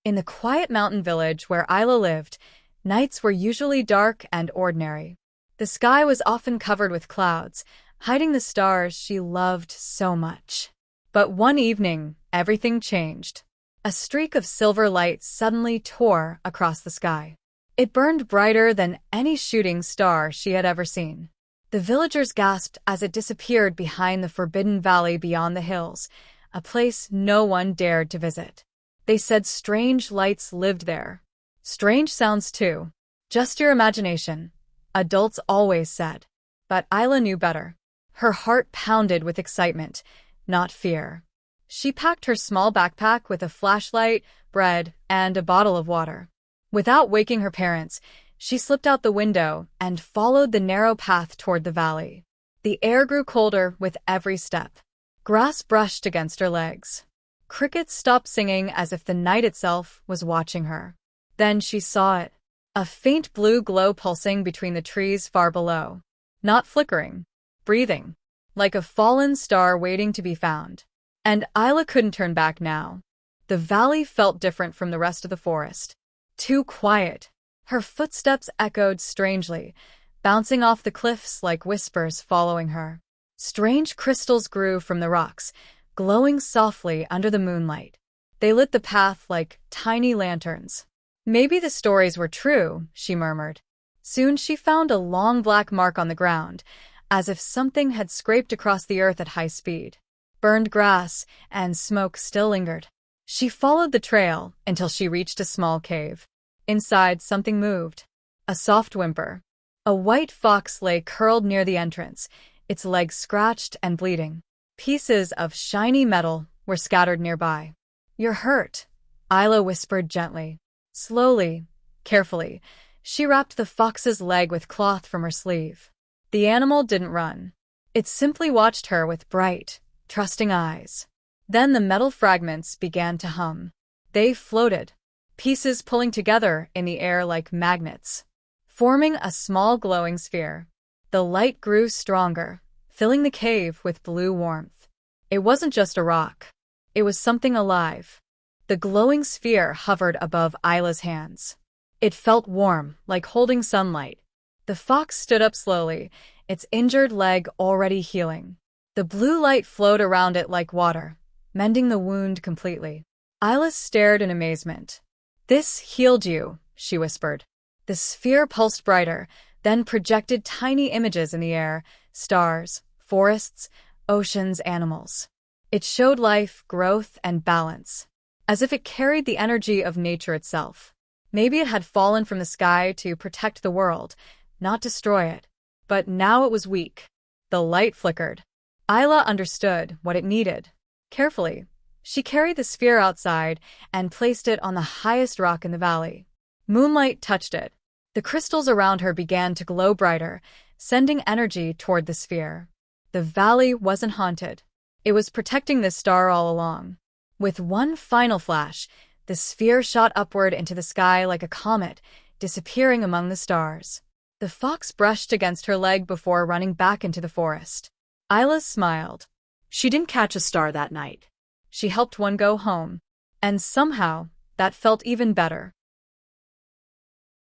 In the quiet mountain village where Isla lived, nights were usually dark and ordinary. The sky was often covered with clouds, hiding the stars she loved so much. But one evening, everything changed. A streak of silver light suddenly tore across the sky. It burned brighter than any shooting star she had ever seen. The villagers gasped as it disappeared behind the forbidden valley beyond the hills, a place no one dared to visit. They said strange lights lived there. Strange sounds too. Just your imagination, adults always said. But Isla knew better. Her heart pounded with excitement, not fear. She packed her small backpack with a flashlight, bread, and a bottle of water. Without waking her parents, she slipped out the window and followed the narrow path toward the valley. The air grew colder with every step. Grass brushed against her legs. Crickets stopped singing as if the night itself was watching her. Then she saw it. A faint blue glow pulsing between the trees far below. Not flickering. Breathing. Like a fallen star waiting to be found. And Isla couldn't turn back now. The valley felt different from the rest of the forest. Too quiet. Her footsteps echoed strangely, bouncing off the cliffs like whispers following her. Strange crystals grew from the rocks, glowing softly under the moonlight. They lit the path like tiny lanterns. Maybe the stories were true, she murmured. Soon she found a long black mark on the ground, as if something had scraped across the earth at high speed. Burned grass and smoke still lingered. She followed the trail until she reached a small cave. Inside, something moved. A soft whimper. A white fox lay curled near the entrance, its legs scratched and bleeding. Pieces of shiny metal were scattered nearby. "You're hurt," Isla whispered gently. Slowly, carefully, she wrapped the fox's leg with cloth from her sleeve. The animal didn't run. It simply watched her with bright, trusting eyes. Then the metal fragments began to hum. They floated, pieces pulling together in the air like magnets, forming a small glowing sphere. The light grew stronger, filling the cave with blue warmth. It wasn't just a rock. It was something alive. The glowing sphere hovered above Isla's hands. It felt warm, like holding sunlight. The fox stood up slowly, its injured leg already healing. The blue light flowed around it like water, mending the wound completely. Isla stared in amazement. "This healed you," she whispered. The sphere pulsed brighter, then projected tiny images in the air, stars, forests, oceans, animals. It showed life, growth, and balance, as if it carried the energy of nature itself. Maybe it had fallen from the sky to protect the world, not destroy it. But now it was weak. The light flickered. Isla understood what it needed. Carefully, she carried the sphere outside and placed it on the highest rock in the valley. Moonlight touched it. The crystals around her began to glow brighter, sending energy toward the sphere. The valley wasn't haunted. It was protecting the star all along. With one final flash, the sphere shot upward into the sky like a comet, disappearing among the stars. The fox brushed against her leg before running back into the forest. Isla smiled. She didn't catch a star that night. She helped one go home. And somehow, that felt even better.